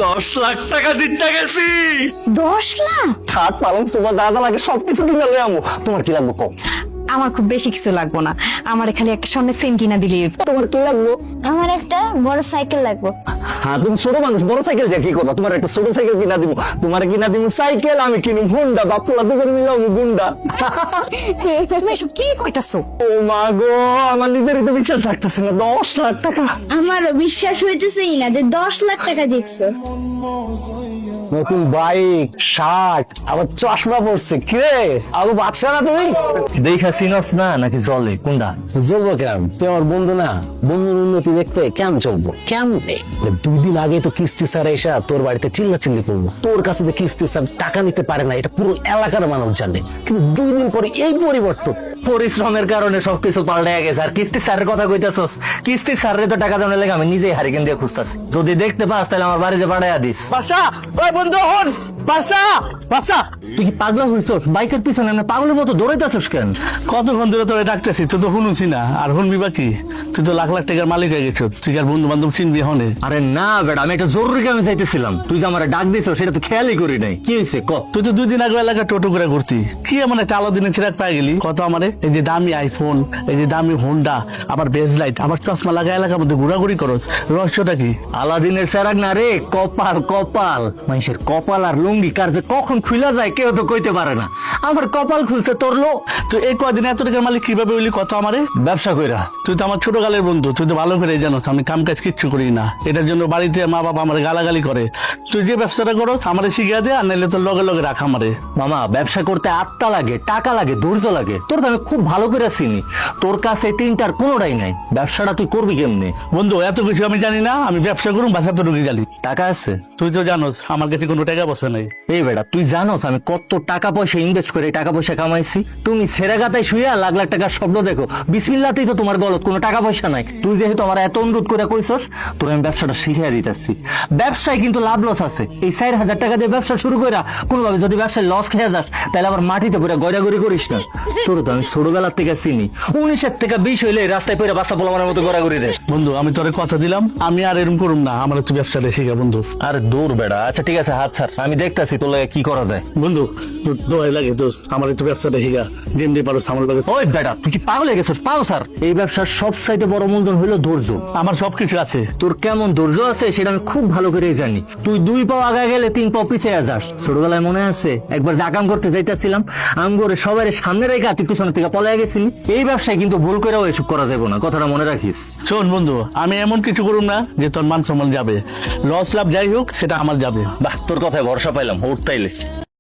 10 লাখ টাকা দিতে গেছি। 10 লাখ? খাট পালং তোমার দাদা লাগে সবকিছু কিনে লই আমু। তোমার কি লাগবে কম? আমার খুব বেশি কিছু লাগবে না, আমার খালি একটা স্বর্ণের চেন কিনা দিলি। তোমার কি লাগবে? আমার একটা বড় সাইকেল লাগবে। হ্যাঁ তুমি ছোট মানুষ, বড় সাইকেল দিয়ে কি করবা? তোমার একটা ছোট সাইকেল কিনা দিব। তোমার কিনা দিব সাইকেল, আমি কিনুম হুন্ডা। বাপুলা দুজন মিলে আমি গুন্ডা। তুমি এসব কি কইতাছো? ও মা গো, আমার নিজেরই তো বিশ্বাস রাখতেছে না। 10 লাখ টাকা আমারও বিশ্বাস হইতেছেই না যে 10 লাখ টাকা দিচ্ছো। নতুন বাইক, শার্ট, আবার চশমা পড়ছে। কিরে আবু বাদশা না তুমি? দেখা চিনস না নাকি জলে কোনটা? জ্বলবো কেন? তুই আমার বন্ধু না, বন্ধুর উন্নতি দেখতে কেমন চলবো? কেমনে? 2 দিন আগে তো কিস্তি স্যার এসে তোর বাড়িতে চিল্লাচিল্লি করবো। তোর কাছে যে কিস্তি স্যার টাকা নিতে পারে না এটা পুরো এলাকার মানুষ জানে, কিন্তু 2 দিন পরে এই পরিবর্তন। পরিশ্রমের কারণে সবকিছু পাল্টে গেছে। আর কিস্তি স্যারের কথা কইতাছস? কিস্তি স্যারের তো টাকা দেওয়ার লেগে আমি নিজেই হারিকেন দিয়ে খুঁজতাছি। যদি দেখতে পাস তাহলে আমার বাড়িতে পাঠাইয়া দিস। বাসা ওই বন্ধু হন। বাসা বাসা, তুই কি পাগলা হইছস? বাইকের পিছনে না পাগলের মতো দৌড়াইতাছস কেন? কতক্ষণ ধরে তোরে ডাকতেছি, তুই তো শুনুছি না। আর শুনবি বা কি? তুই তো লাখ লাখ টাকার মালিক হয়ে গেছো, তুই আর বন্ধু বান্ধব চিনবি হনে। আরে না বেটা, আমি একটা জরুরি কামে চাইতেছিলাম। তুই যে আমার ডাক দিছ সেটা তো খেয়ালই করি নাই। কি হয়েছে ক? তুই তো 2 দিন আগে এলাকা টোটো করে ঘুরতি, কি এমন একটা আলাদিনের চিরাগ পাই গেলি? কত আমারে এই যে দামি আইফোন, এই যে দামি হোন্ডা, আবার বেজ লাইট, আবার চশমা লাগা এলাকার মধ্যে ঘোরাঘুরি করস, রহস্যটা কি? আলাদিনের চেরাগ না রে, কপাল কপাল। মানুষের কপাল আর লুঙ্গি কার যে কখন খুলে যায় কেউ তো কইতে পারে না। আমার কপাল খুলছে তোর লো। তুই এই কয়দিন এত টাকার মালিক কিভাবে হইলি কত আমারে? ব্যবসা কইরা। তুই তো আমার ছোট কালের বন্ধু, তুই তো ভালো করে জানোস আমি কাম কাজ কিচ্ছু করি না। এটার জন্য বাড়িতে মা বাবা আমার গালাগালি করে। তুই যে ব্যবসাটা করস আমারে শিখিয়ে দে, আর নাইলে তোর লগে লগে রাখ আমারে। মামা, ব্যবসা করতে আত্মা লাগে, টাকা লাগে, ধৈর্য লাগে। তোর তো আমি খুব ভালো করে চিনি। তোর কাছে 3টার কোনোটাই নাই। ব্যবসাটা তুই করবি কেমনে? বন্ধু এত কিছু আমি জানি না, আমি ব্যবসা করুম বাসা তো ঢুকে জানি। টাকা আছে? তুই তো জানোস আমার কাছে কোনো টাকা পয়সা নাই। এই বেটা, তুই জানোস আমি কত টাকা পয়সা ইনভেস্ট করে টাকা পয়সা কামাইছি? তুমি ছেড়ে গাতায় শুয়ে লাখ লাখ টাকার স্বপ্ন দেখো। বিসমিল্লাতেই তো তোমার গলত কোনো টাকা পয়সা নাই। তুই যেহেতু আমার এত অনুরোধ করে কইছস, তোর আমি ব্যবসাটা শিখিয়ে দিতেছি। ব্যবসায় কিন্তু লাভ লস আছে। এই 4,000 টাকা দিয়ে ব্যবসা শুরু কইরা কোনোভাবে যদি ব্যবসায় লস খেয়ে যাস তাহলে আবার মাটিতে পড়ে গড়াগড়ি করিস না। তোর তো আমি ছোটবেলার থেকে চিনি। 19 থেকে 20 হইলে রাস্তায় পড়ে বাচ্চা পোলামানের মতো গড়াগড়ি দেয়। বন্ধু আমি তোরে কথা দিলাম, আমি আর এরকম করুম না। আমার তুই ব্যবসাটা শিখা বন্ধু। আর দূর বেড়া। আচ্ছা ঠিক আছে, হাত ছাড়, আমি দেখতাছি তোলে কি করা যায়। বন্ধু তোর দোয়াই লাগে তো, আমার একটু ব্যবসাটা শিখা, যেমনি পারো আমার লাগে। ওই বেটা, তুই কি পাগল হয়ে গেছিস? পাও স্যার, এই ব্যবসার সব সাইডে বড় মূলধন হইলো ধৈর্য। আমার সবকিছু আছে। তোর কেমন ধৈর্য আছে সেটা আমি খুব ভালো করেই জানি। তুই 2 পাও আগে গেলে 3 পাও পিছিয়ে যাস। ছোটবেলায় মনে আছে একবার জাকাম করতে যাইতেছিলাম, আমগরে সবাই সামনে রেখে তুই পিছনে থেকে পলাইয়া গেছিলি। এই ব্যবসায় কিন্তু ভুল করেও এসব করা যাবে না, কথাটা মনে রাখিস। শোন বন্ধু, আমি এমন কিছু করুম না যে তোর মান সম্মান যাবে। লস লাভ যাই হোক সেটা আমার যাবে। বাহ, তোর কথায় ভরসা পাইলাম। ওর তাইলে